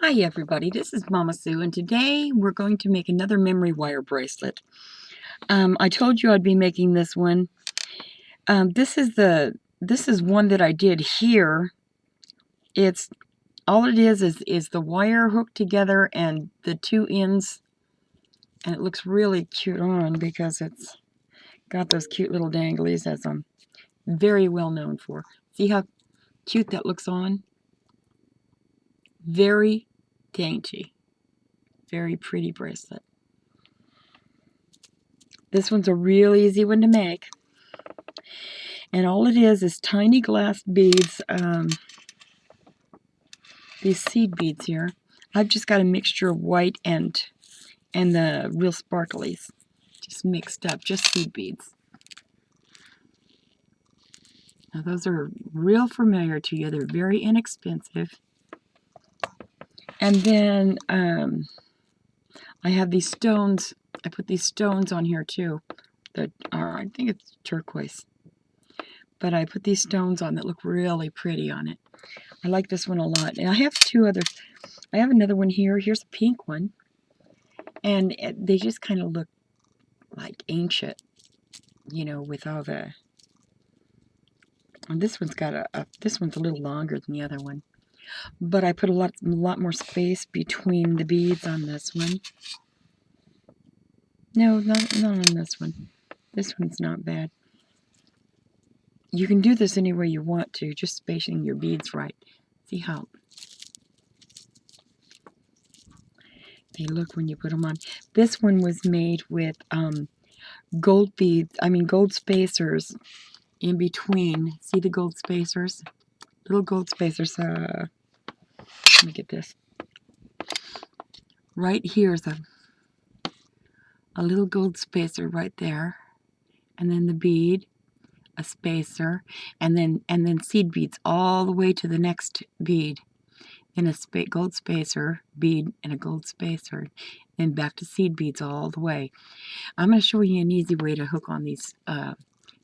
Hi everybody, this is Mama Sue, and today we're going to make another memory wire bracelet. I told you I'd be making this one. This is one that I did here. It's all it is the wire hooked together and the two ends, and it looks really cute on because it's got those cute little danglies, as I'm very well known for. See how cute that looks on? Very dainty, very pretty bracelet. This one's a real easy one to make. And all it is tiny glass beads, these seed beads here. I've just got a mixture of white and the real sparklies, just mixed up, just seed beads. Now those are real familiar to you. They're very inexpensive. And then I have these stones. I put these stones on here too that are, I think it's turquoise. But I put these stones on that look really pretty on it. I like this one a lot. And I have two others. I have another one here. Here's a pink one. And they just kind of look like ancient, you know, with all the... And this one's got this one's a little longer than the other one. But I put a lot more space between the beads on this one. No, not on this one. This one's not bad. You can do this any way you want to, just spacing your beads right. See how they look when you put them on. This one was made with gold spacers in between. See the gold spacers? Little gold spacers. Let me get this. Right here is a little gold spacer right there, and then the bead, a spacer, and then seed beads all the way to the next bead. Then a gold spacer, bead, and a gold spacer, then back to seed beads all the way. I'm going to show you an easy way to hook on these,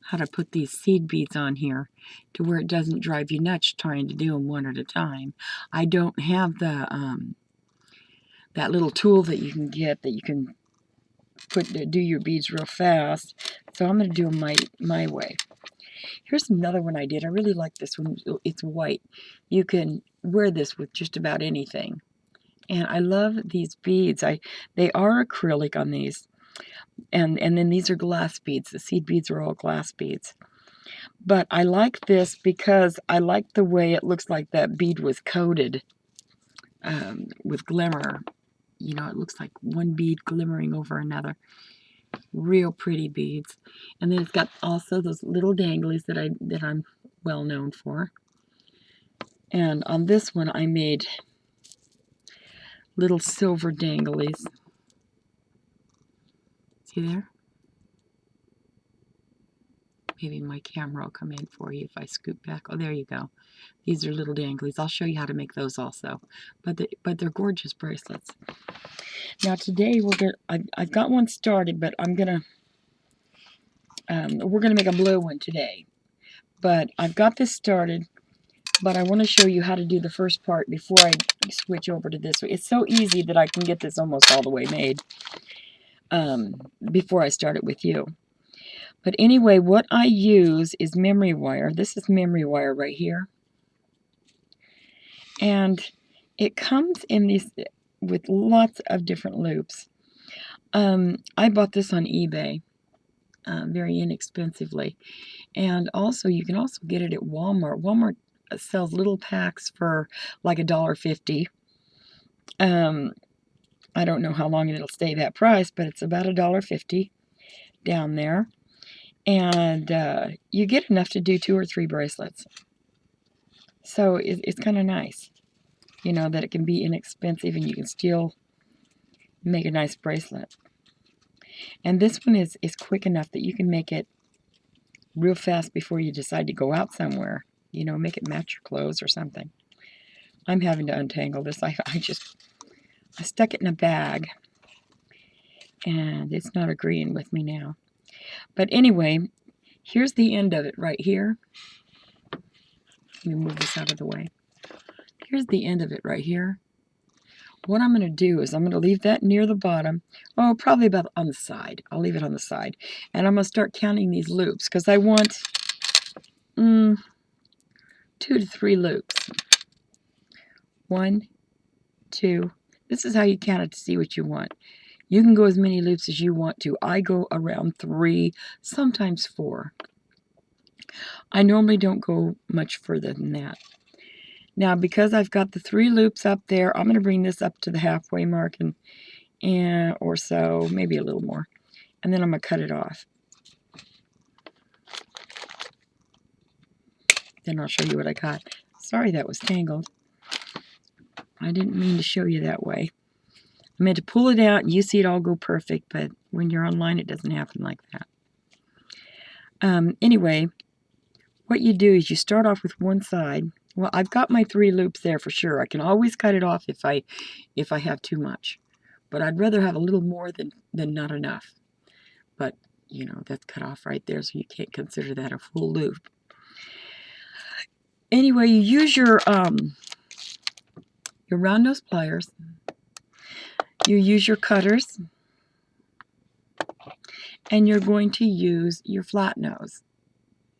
how to put these seed beads on here to where it doesn't drive you nuts trying to do them one at a time. I don't have the that little tool that you can get that you can do your beads real fast, so I'm going to do them my way. Here's another one I did. I really like this one. It's white. You can wear this with just about anything. And I love these beads. They are acrylic on these. And then these are glass beads. The seed beads are all glass beads. But I like this because I like the way it looks like that bead was coated with glimmer. You know, it looks like one bead glimmering over another. Real pretty beads. And then it's got also those little danglies that I'm well known for. And on this one I made little silver danglies. See there? Maybe my camera will come in for you if I scoop back. Oh, there you go. These are little danglies. I'll show you how to make those also. But they're gorgeous bracelets. Now today I've got one started, but we're gonna make a blue one today. But I've got this started, but I want to show you how to do the first part before I switch over to this. It's so easy that I can get this almost all the way made before I start it with you. But anyway, what I use is memory wire. This is memory wire right here. And it comes in these with lots of different loops. I bought this on eBay very inexpensively. And also, you can also get it at Walmart. Walmart sells little packs for like $1.50. I don't know how long it'll stay that price, but it's about $1.50 down there. And you get enough to do 2 or 3 bracelets. So it's kind of nice, you know, that it can be inexpensive and you can still make a nice bracelet. And this one is quick enough that you can make it real fast before you decide to go out somewhere. You know, make it match your clothes or something. I'm having to untangle this. I stuck it in a bag, and it's not agreeing with me now. But anyway, here's the end of it right here. Let me move this out of the way. Here's the end of it right here. what I'm going to do is I'm going to leave that near the bottom. Oh, probably about on the side. I'll leave it on the side. And I'm going to start counting these loops because I want 2 to 3 loops. 1, 2. This is how you count it to see what you want. You can go as many loops as you want to. I go around 3, sometimes 4. I normally don't go much further than that. Now, because I've got the 3 loops up there, I'm going to bring this up to the halfway mark and or so, maybe a little more. And then I'm going to cut it off. Then I'll show you what I got. Sorry that was tangled. I didn't mean to show you that way. I meant to pull it out and you see it all go perfect, but when you're online it doesn't happen like that. Anyway, what you do is you start off with one side. Well, I've got my 3 loops there for sure. I can always cut it off if I have too much. But I'd rather have a little more than not enough. But, you know, that's cut off right there, so you can't consider that a full loop. Anyway, you use your round nose pliers. You use your cutters. And you're going to use your flat nose.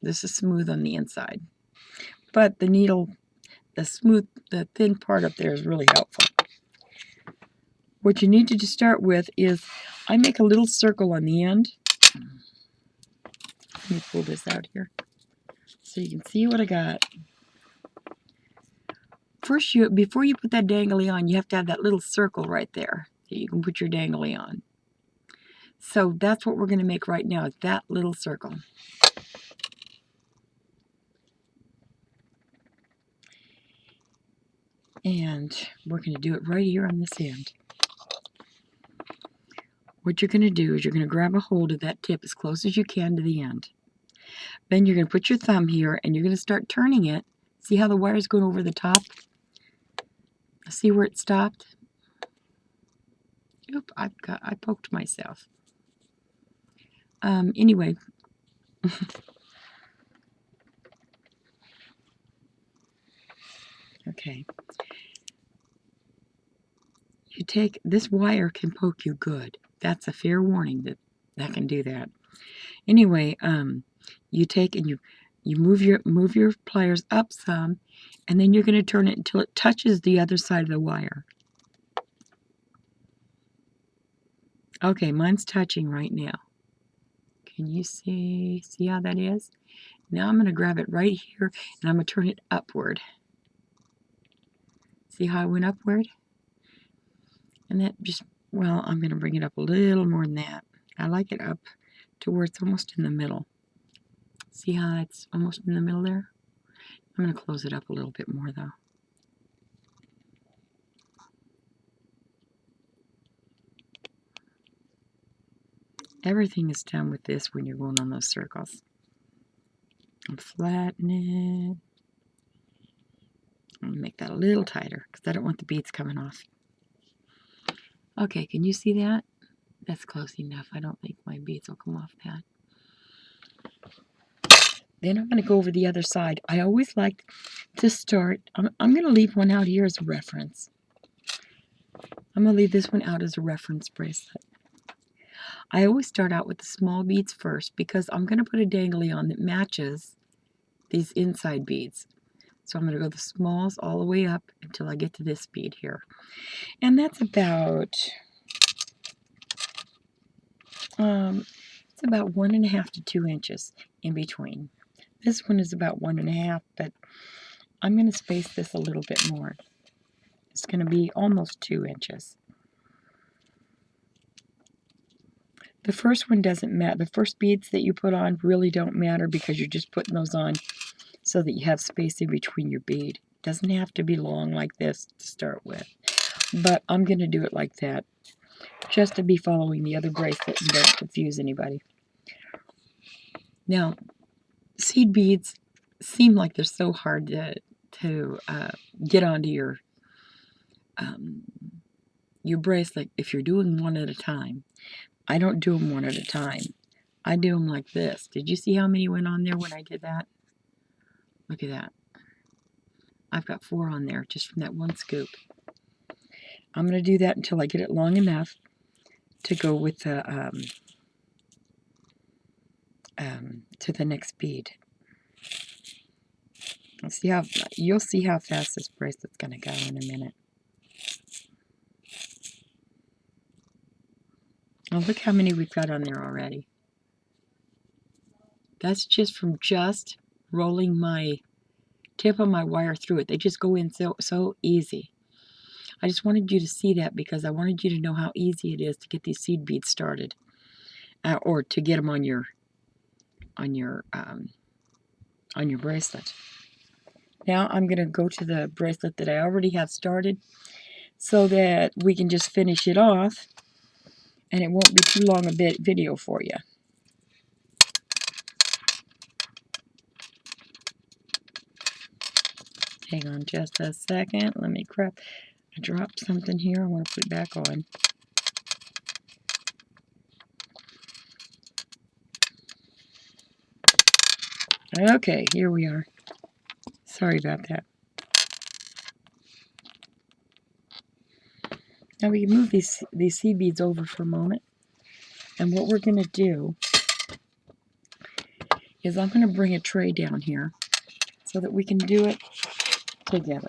This is smooth on the inside. But the needle, the thin part up there is really helpful. What you need to start with is, I make a little circle on the end. Let me pull this out here so you can see what I got. First, before you put that dangly on, you have to have that little circle right there that you can put your dangly on. So that's what we're going to make right now, is that little circle. And we're going to do it right here on this end. What you're going to do is you're going to grab a hold of that tip as close as you can to the end. Then you're going to put your thumb here and you're going to start turning it. See how the wire's going over the top? See where it stopped? Oop, I poked myself. Anyway. Okay. You take, this wire can poke you good. That's a fair warning that can do that. Anyway, you take and you move your pliers up some, and then you're going to turn it until it touches the other side of the wire. Okay, mine's touching right now. Can you see how that is? Now I'm going to grab it right here and I'm going to turn it upward. See how I went upward? And that just, well, I'm going to bring it up a little more than that. I like it up to where it's almost in the middle. See how it's almost in the middle there? I'm going to close it up a little bit more though. Everything is done with this when you're going on those circles. And flatten it. I'm going to make that a little tighter because I don't want the beads coming off. Okay, can you see that? That's close enough. I don't think my beads will come off that. Then I'm going to go over the other side. I always like to start, I'm going to leave one out here as a reference. I'm going to leave this one out as a reference bracelet. I always start out with the small beads first because I'm going to put a dangly on that matches these inside beads. So I'm going to go the smalls all the way up until I get to this bead here. And that's about, it's about 1.5 to 2 inches in between. This one is about 1.5, but I'm going to space this a little bit more. It's going to be almost 2 inches. The first one doesn't matter. The first beads that you put on really don't matter because you're just putting those on so that you have space in between your bead. It doesn't have to be long like this to start with. But I'm going to do it like that just to be following the other bracelet and don't confuse anybody. Now, seed beads seem like they're so hard to get onto your bracelet if you're doing one at a time. I don't do them one at a time. I do them like this. Did you see how many went on there when I did that? Look at that. I've got 4 on there just from that one scoop. I'm going to do that until I get it long enough to go with the to the next bead. You'll see how fast this bracelet's going to go in a minute. Oh, look how many we've got on there already. That's just from just rolling my tip of my wire through it. They just go in so easy. I just wanted you to see that because I wanted you to know how easy it is to get these seed beads started, or to get them on your bracelet. Now I'm going to go to the bracelet that I already have started so that we can just finish it off and it won't be too long a video for you. Hang on just a second. Let me I dropped something here. I want to put it back on. Okay, here we are. Sorry about that. Now we can move these seed beads over for a moment. And what we're going to do is I'm going to bring a tray down here so that we can do it together.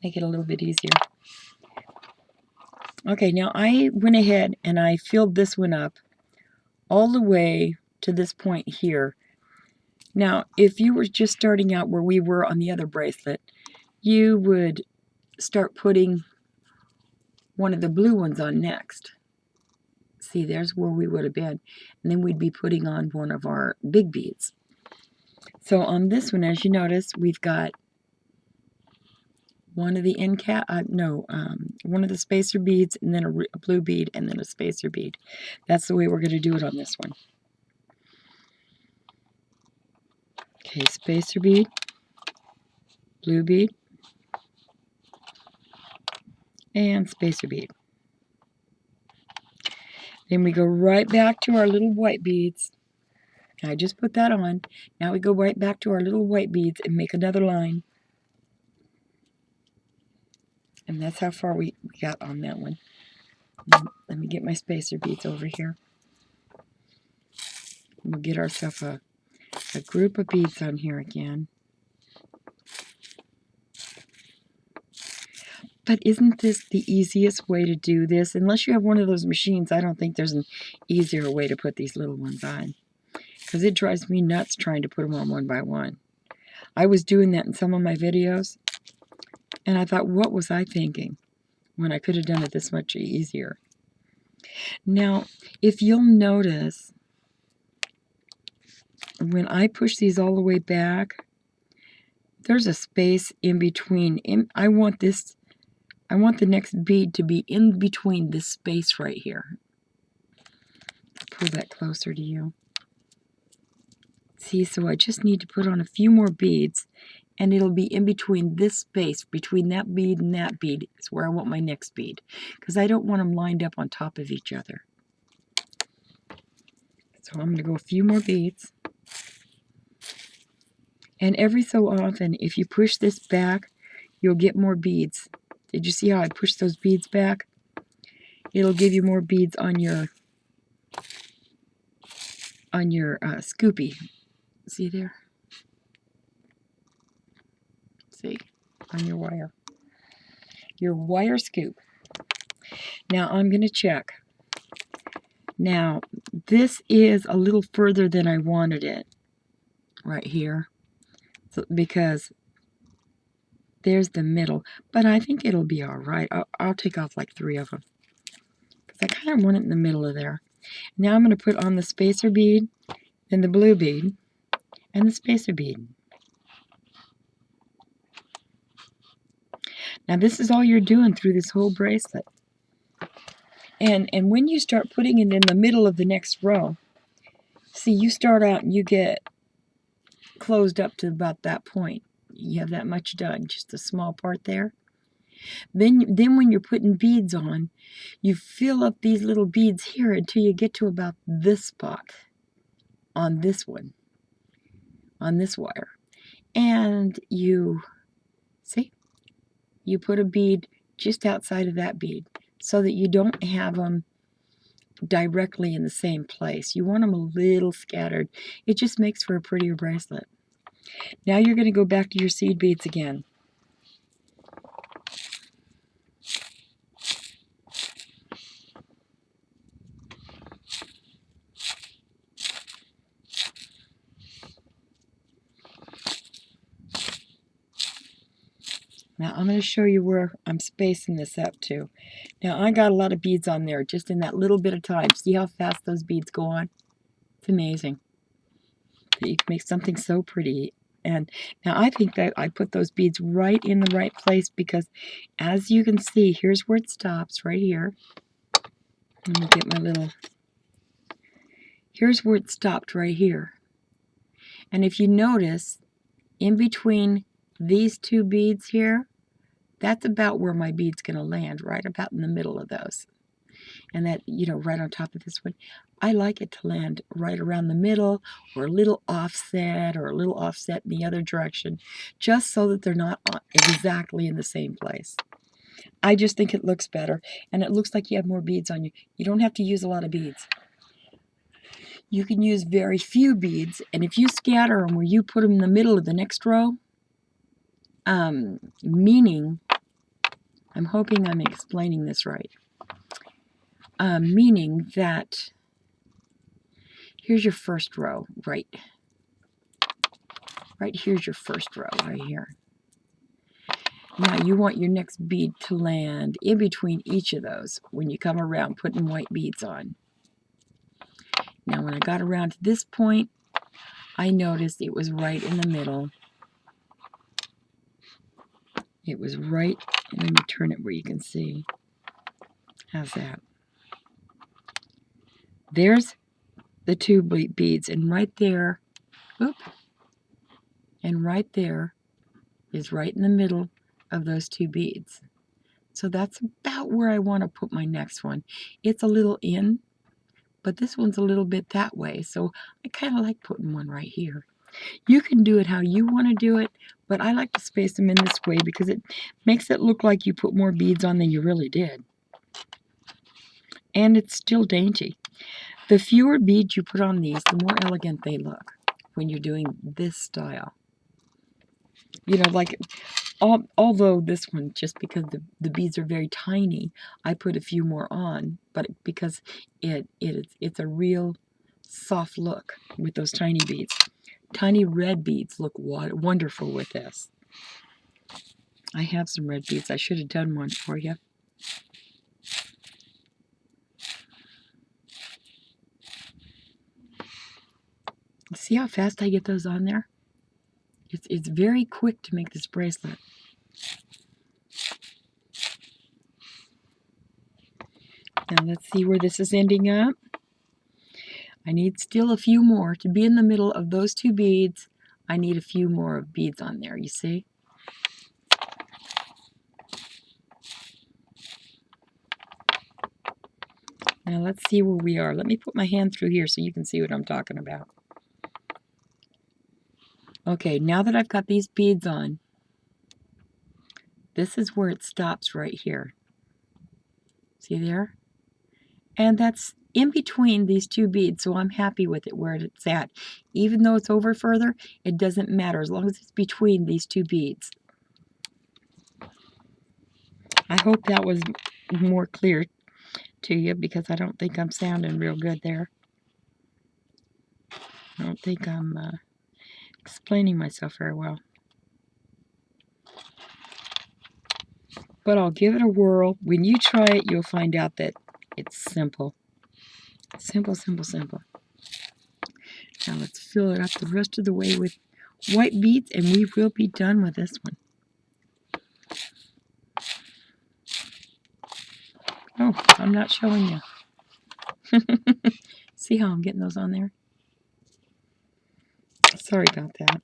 Make it a little bit easier. Okay, now I went ahead and I filled this one up all the way to this point here. Now, if you were just starting out where we were on the other bracelet, you would start putting one of the blue ones on next. See, there's where we would have been. And then we'd be putting on one of our big beads. So on this one, as you notice, we've got one of the one of the spacer beads, and then a blue bead, and then a spacer bead. That's the way we're going to do it on this one. Okay, spacer bead, blue bead, and spacer bead. Then we go right back to our little white beads. I just put that on. Now we go right back to our little white beads and make another line. And that's how far we got on that one. Let me get my spacer beads over here. We'll get ourselves a group of beads on here again. But isn't this the easiest way to do this? Unless you have one of those machines, I don't think there's an easier way to put these little ones on. Because it drives me nuts trying to put them on one by one. I was doing that in some of my videos, and I thought, what was I thinking when I could have done it this much easier? Now, if you'll notice, when I push these all the way back, there's a space in between. I want the next bead to be in between this space right here. Pull that closer to you. See, so I just need to put on a few more beads, and it'll be in between this space, between that bead and that bead is where I want my next bead, because I don't want them lined up on top of each other. So I'm going to go a few more beads. And every so often, if you push this back, you'll get more beads. Did you see how I pushed those beads back? It'll give you more beads on your scoopy. See there? See? On your wire. Your wire scoop. Now I'm going to check. Now, this is a little further than I wanted it. Right here. So, because there's the middle. But I think it'll be alright. I'll take off like 3 of them. Because I kind of want it in the middle of there. Now I'm going to put on the spacer bead, then the blue bead, and the spacer bead. Now this is all you're doing through this whole bracelet. And when you start putting it in the middle of the next row, see, you start out and you get closed up to about that point. You have that much done, just a small part there. Then when you're putting beads on, you fill up these little beads here until you get to about this spot on this one, on this wire. And you See? You put a bead just outside of that bead so that you don't have them directly in the same place. You want them a little scattered. It just makes for a prettier bracelet. Now you're going to go back to your seed beads again. Now I'm going to show you where I'm spacing this up to. Now I got a lot of beads on there just in that little bit of time. See how fast those beads go on? It's amazing that you can make something so pretty. And now I think that I put those beads right in the right place because as you can see, here's where it stops, right here. Let me get my little... Here's where it stopped, right here. And if you notice, in between these two beads here, that's about where my bead's going to land, right about in the middle of those. And that, you know, right on top of this one. I like it to land right around the middle or a little offset in the other direction, just so that they're not exactly in the same place. I just think it looks better, and it looks like you have more beads on you. You don't have to use a lot of beads. You can use very few beads, and if you scatter them where you put them in the middle of the next row, meaning, I'm hoping I'm explaining this right, meaning that here's your first row, right here's your first row, right here. Now you want your next bead to land in between each of those when you come around putting white beads on. Now when I got around to this point, I noticed it was right in the middle. It was right, let me turn it where you can see. How's that? There's the two beads, and right there, and right there is right in the middle of those two beads. So that's about where I want to put my next one. It's a little in, but this one's a little bit that way, so I kind of like putting one right here. You can do it how you want to do it, but I like to space them in this way because it makes it look like you put more beads on than you really did. And it's still dainty. The fewer beads you put on these, the more elegant they look when you're doing this style. You know, like, although this one, just because the beads are very tiny, I put a few more on, but because it's a real soft look with those tiny beads. Tiny red beads look wonderful with this. I have some red beads. I should have done one for you. See how fast I get those on there? It's very quick to make this bracelet. Now let's see where this is ending up. I need still a few more. To be in the middle of those two beads, I need a few more beads on there, you see? Now let's see where we are. Let me put my hand through here so you can see what I'm talking about. Okay, now that I've got these beads on, this is where it stops right here. See there? And that's in between these two beads, so I'm happy with it where it's at. Even though it's over further, it doesn't matter as long as it's between these two beads. I hope that was more clear to you because I don't think I'm sounding real good there. I don't think I'm explaining myself very well. But I'll give it a whirl. When you try it, you'll find out that it's simple. Simple, simple, simple. Now let's fill it up the rest of the way with white beads, and we will be done with this one. Oh, I'm not showing you. See how I'm getting those on there? Sorry about that.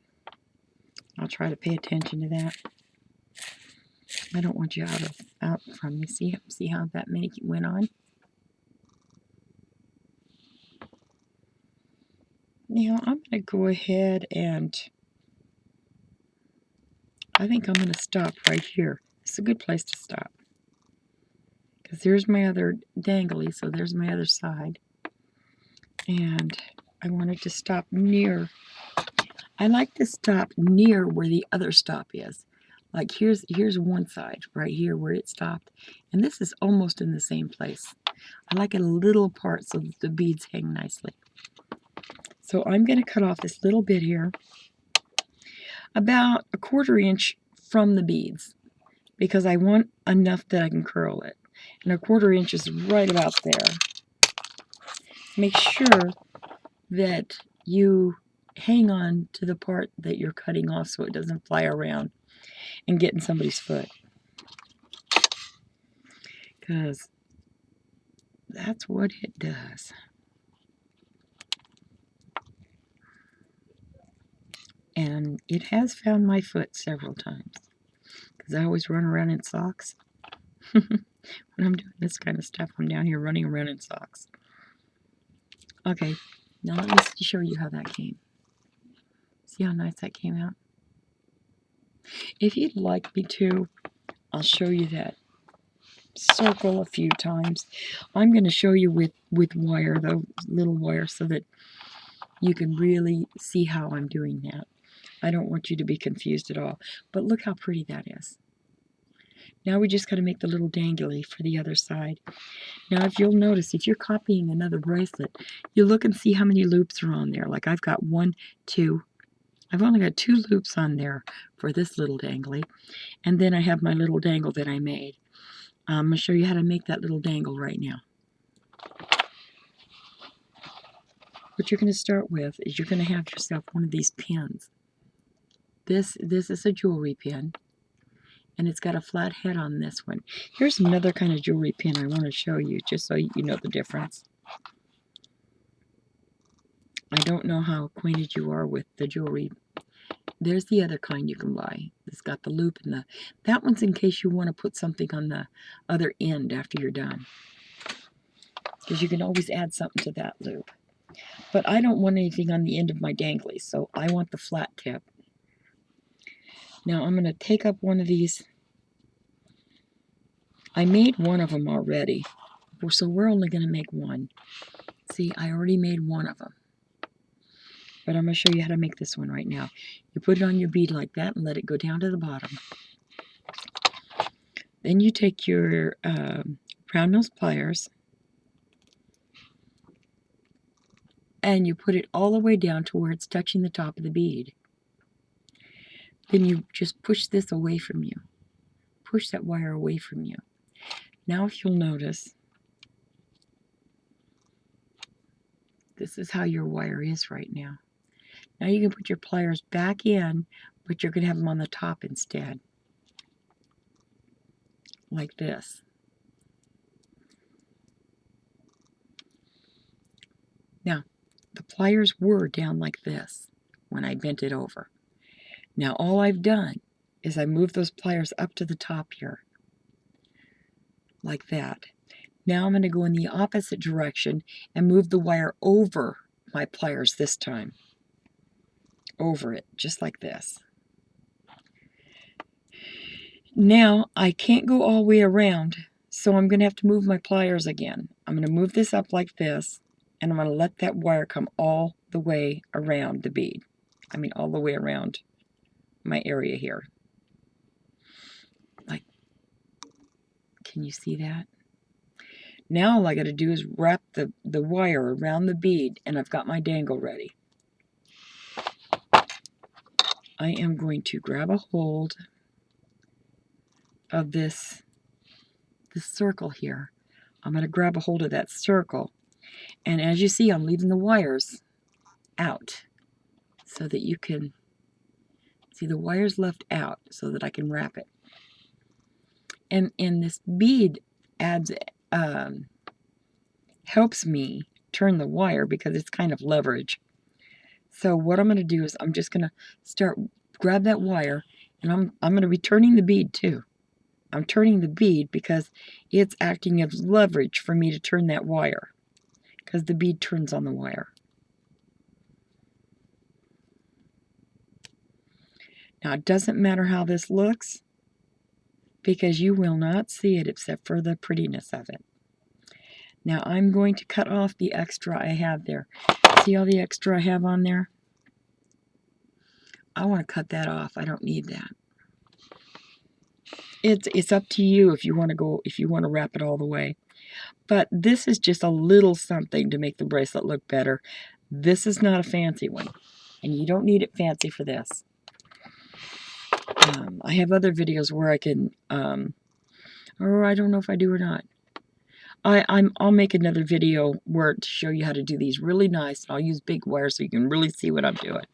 I'll try to pay attention to that. I don't want you out from me. See how that many went on? Now I'm going to go ahead and I I think I'm going to stop right here. It's a good place to stop. Because there's my other dangly, so there's my other side. And I wanted to stop near. I like to stop near where the other stop is. Like here's one side right here where it stopped. And this is almost in the same place. I like it a little apart so that the beads hang nicely. So I'm going to cut off this little bit here, about a 1/4 inch from the beads, because I want enough that I can curl it. And a 1/4 inch is right about there. Make sure that you hang on to the part that you're cutting off so it doesn't fly around and get in somebody's foot. Because that's what it does. And it has found my foot several times. Because I always run around in socks. When I'm doing this kind of stuff, I'm down here running around in socks. Okay, now let me show you how that came. See how nice that came out? If you'd like me to, I'll show you that circle a few times. I'm going to show you with wire, though, little wire, so that you can really see how I'm doing that. I don't want you to be confused at all. But look how pretty that is. Now we just got to make the little dangly for the other side. Now if you'll notice, if you're copying another bracelet, you look and see how many loops are on there. Like I've got 1, 2. I've only got 2 loops on there for this little dangly. And then I have my little dangle that I made. I'm going to show you how to make that little dangle right now. What you're going to start with is you're going to have yourself one of these pins. This is a jewelry pin, and it's got a flat head on this one. Here's another kind of jewelry pin I want to show you, just so you know the difference. I don't know how acquainted you are with the jewelry. There's the other kind you can buy. It's got the loop in the... That one's in case you want to put something on the other end after you're done. Because you can always add something to that loop. But I don't want anything on the end of my danglies, so I want the flat tip. Now I'm going to take up one of these. I made one of them already, so we're only going to make one. See, I already made one of them. But I'm going to show you how to make this one right now. You put it on your bead like that and let it go down to the bottom. Then you take your round nose pliers and you put it all the way down to where it's touching the top of the bead. Then you just push this away from you. Push that wire away from you. Now if you'll notice, this is how your wire is right now. Now you can put your pliers back in, but you're going to have them on the top instead. Like this. Now, the pliers were down like this when I bent it over. Now all I've done is I moved those pliers up to the top here. Like that. Now I'm going to go in the opposite direction and move the wire over my pliers this time. Over it, just like this. Now I can't go all the way around, so I'm going to have to move my pliers again. I'm going to move this up like this, and I'm going to let that wire come all the way around the bead. I mean all the way around my area here. Like, can you see that? Now all I got to do is wrap the wire around the bead, and I've got my dangle ready. I am going to grab a hold of this circle here. I'm going to grab a hold of that circle, and as you see, I'm leaving the wires out so that you can see the wires left out so that I can wrap it. And this bead adds helps me turn the wire because it's kind of leverage. So what I'm going to do is I'm just going to grab that wire, and I'm going to be turning the bead too. I'm turning the bead because it's acting as leverage for me to turn that wire, because the bead turns on the wire. Now, it doesn't matter how this looks because you will not see it except for the prettiness of it. Now, I'm going to cut off the extra I have there. See all the extra I have on there? I want to cut that off. I don't need that. It's up to you if you want to wrap it all the way. But this is just a little something to make the bracelet look better. This is not a fancy one, and you don't need it fancy for this. I have other videos where I can, or I don't know if I do or not. I'll make another video where to show you how to do these really nice. I'll use big wire so you can really see what I'm doing.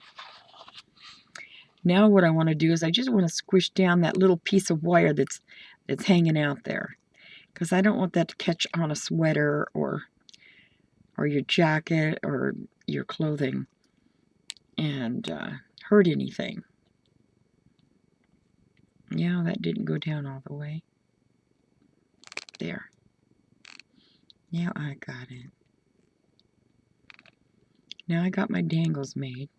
Now what I want to do is I just want to squish down that little piece of wire that's hanging out there, because I don't want that to catch on a sweater or your jacket or your clothing and hurt anything. Yeah, that didn't go down all the way. There. Now I got it. Now I got my dangles made.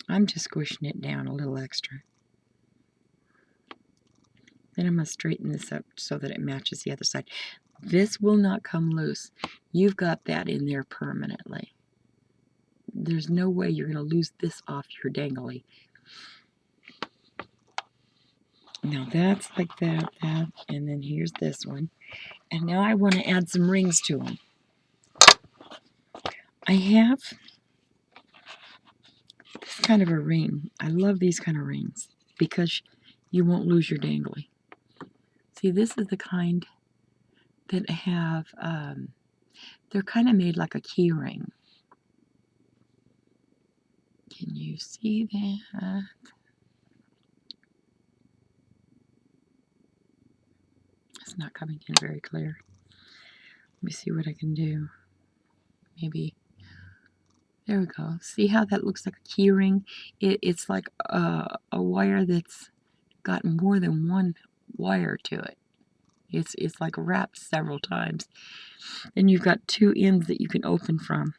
I'm just squishing it down a little extra. Then I'm going to straighten this up so that it matches the other side. This will not come loose. You've got that in there permanently. There's no way you're going to lose this off your dangly. Now that's like that, and then here's this one. And now I want to add some rings to them. I have this kind of a ring. I love these kind of rings because you won't lose your dangly. See, this is the kind that have, they're kind of made like a key ring. Can you see that? It's not coming in very clear. Let me see what I can do. Maybe, there we go. See how that looks like a key ring? It's like a wire that's got more than one wire to it. It's like wrapped several times. And you've got two ends that you can open from.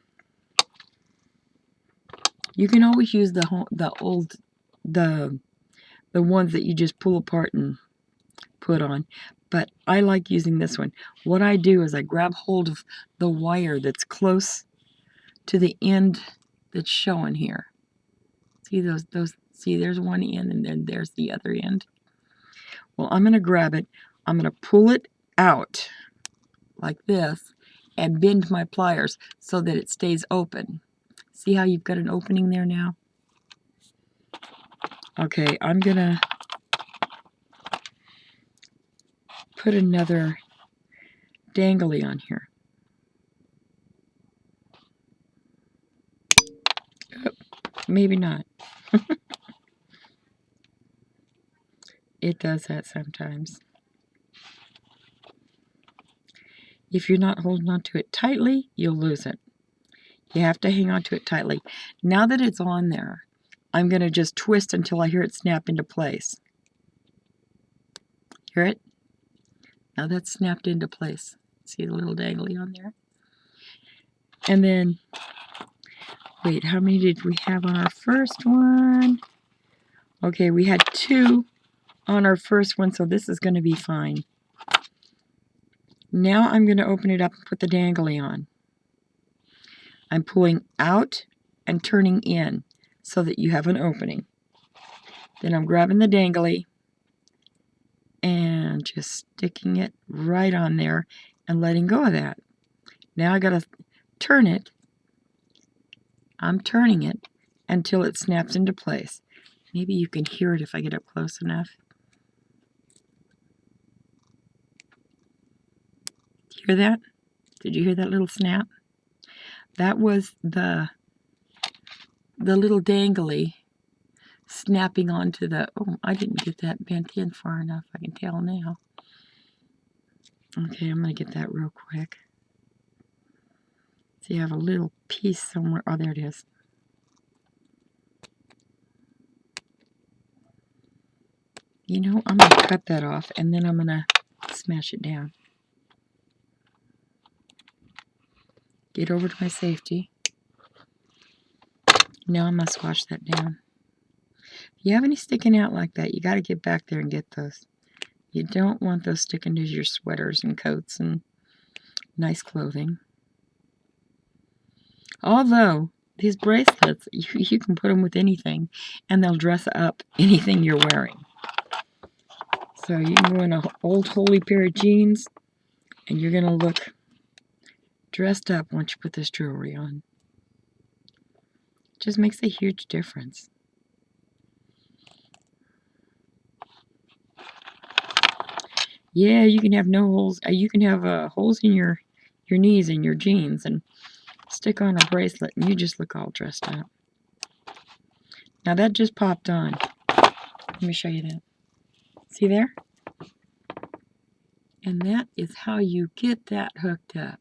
You can always use the ones that you just pull apart and put on, but I like using this one. What I do is I grab hold of the wire that's close to the end that's showing here. See those? See, there's one end, and then there's the other end. Well, I'm going to grab it. I'm going to pull it out like this and bend my pliers so that it stays open. See how you've got an opening there now? Okay, I'm going to put another dangly on here. Oh, maybe not. It does that sometimes. If you're not holding on to it tightly, you'll lose it. You have to hang on to it tightly. Now that it's on there, I'm going to just twist until I hear it snap into place. Hear it? Now that's snapped into place. See the little dangly on there? And then, wait, how many did we have on our first one? Okay, we had 2 on our first one, so this is going to be fine. Now I'm going to open it up and put the dangly on. I'm pulling out and turning in so that you have an opening. Then I'm grabbing the dangly and just sticking it right on there and letting go of that. Now I got to turn it. I'm turning it until it snaps into place. Maybe you can hear it if I get up close enough. Hear that? Did you hear that little snap? That was the little dangly snapping onto the, oh, I didn't get that bent in far enough. I can tell now. Okay, I'm going to get that real quick. See, I have a little piece somewhere. Oh, there it is. You know, I'm going to cut that off, and then I'm going to smash it down. Get over to my safety. Now I'm going to squash that down. You have any sticking out like that, you got to get back there and get those. You don't want those sticking to your sweaters and coats and nice clothing. Although, these bracelets, you can put them with anything, and they'll dress up anything you're wearing. So you can go in an old holy pair of jeans, and you're going to look dressed up once you put this jewelry on. It just makes a huge difference. Yeah, you can have no holes. You can have holes in your knees and your jeans and stick on a bracelet, and you just look all dressed up. Now that just popped on. Let me show you that. See there? And that is how you get that hooked up.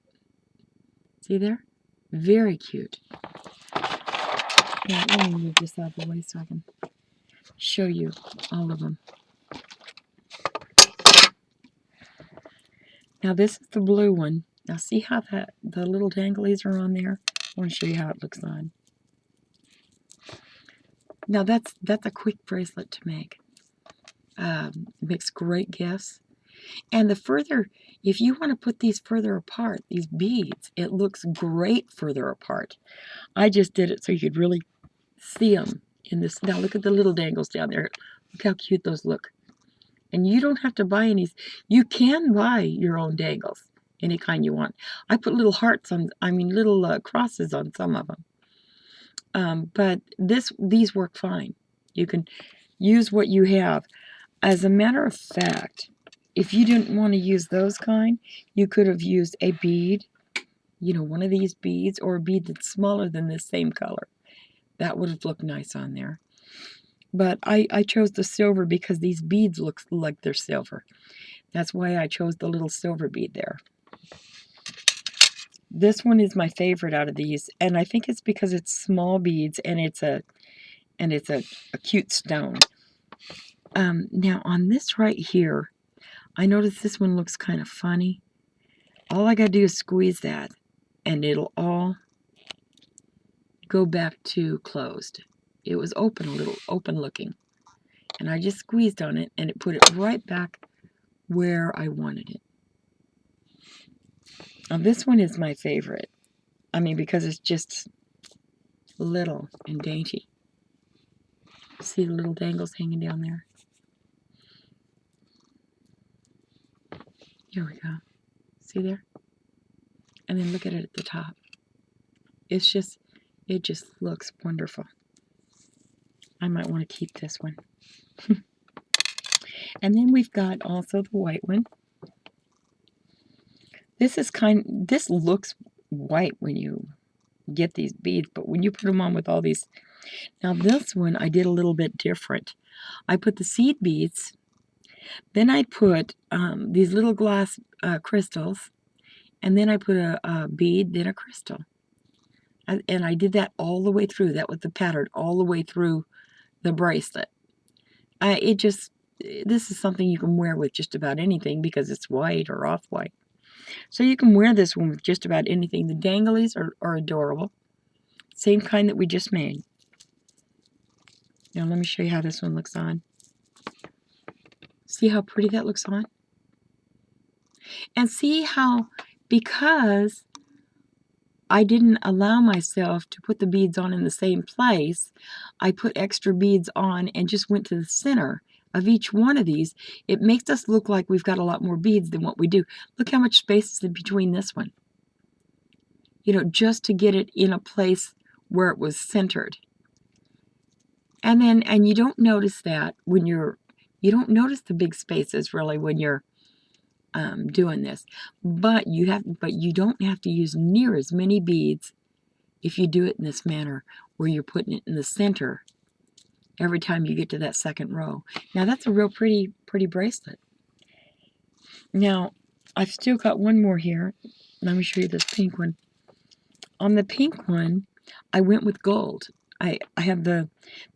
See there? Very cute. Now, let me move this out of the way so I can show you all of them. Now this is the blue one. Now see how the little danglies are on there? I want to show you how it looks on. Now that's a quick bracelet to make. It makes great gifts. And the further, if you want to put these further apart, these beads, it looks great further apart. I just did it so you could really see them in this. Now look at the little dangles down there. Look how cute those look. And you don't have to buy any. You can buy your own dangles, any kind you want. I put little hearts on, little crosses on some of them. But these work fine. You can use what you have. As a matter of fact, if you didn't want to use those kind, you could have used a bead, one of these beads, or a bead that's smaller than this same color. That would have looked nice on there. But I chose the silver because these beads look like they're silver. That's why I chose the little silver bead there. This one is my favorite out of these, and I think it's because it's small beads and it's a cute stone. Now on this right here, I notice this one looks kind of funny. All I gotta do is squeeze that, and it'll all go back to closed. It was open, a little open looking. And I just squeezed on it, and it put it right back where I wanted it. Now this one is my favorite. Because it's just little and dainty. See the little dangles hanging down there? Here we go. See there? And then look at it at the top. It just looks wonderful. I might want to keep this one. And then we've got also the white one. This looks white when you get these beads, but when you put them on with all these. Now this one I did a little bit different. I put the seed beads, then I put these little glass crystals, and then I put a bead, then a crystal. And I did that all the way through. That was the pattern all the way through the bracelet. This is something you can wear with just about anything because it's white or off-white. So you can wear this one with just about anything. The danglies are adorable. Same kind that we just made. Now let me show you how this one looks on. See how pretty that looks on? And see how, because I didn't allow myself to put the beads on in the same place, I put extra beads on and just went to the center of each one of these. It makes us look like we've got a lot more beads than what we do. Look how much space is in between this one. Just to get it in a place where it was centered. And you don't notice that when you don't notice the big spaces really when you're doing this. But you don't have to use near as many beads if you do it in this manner where you're putting it in the center every time you get to that second row. Now that's a real pretty bracelet. Now I've still got one more here. Let me show you this pink one. On the pink one, I went with gold. I have the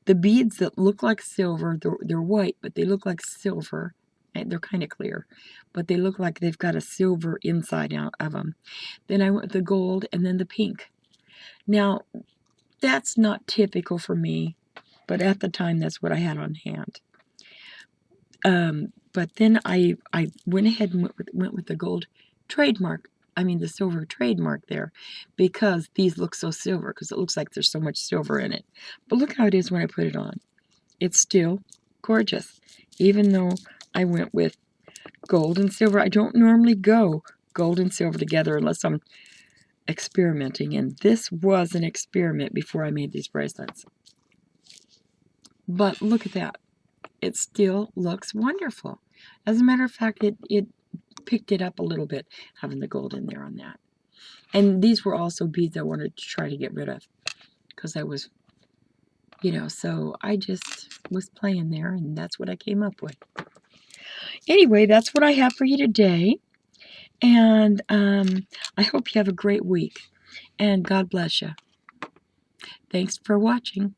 beads that look like silver. They're white, but they look like silver. They're kind of clear, but they look like they've got a silver inside out of them. Then I went with the gold and then the pink. Now, that's not typical for me. but at the time, that's what I had on hand. But then I went ahead and went with the gold trademark. I mean, the silver trademark there, because these look so silver, because it looks like there's so much silver in it. But look how it is when I put it on. It's still gorgeous, even though I went with gold and silver. I don't normally go gold and silver together unless I'm experimenting, and this was an experiment before I made these bracelets. But look at that. It still looks wonderful. As a matter of fact, it picked it up a little bit, having the gold in there on that. And these were also beads I wanted to try to get rid of, because I was, so I just was playing there, and that's what I came up with. Anyway, that's what I have for you today. And I hope you have a great week. And God bless you. Thanks for watching.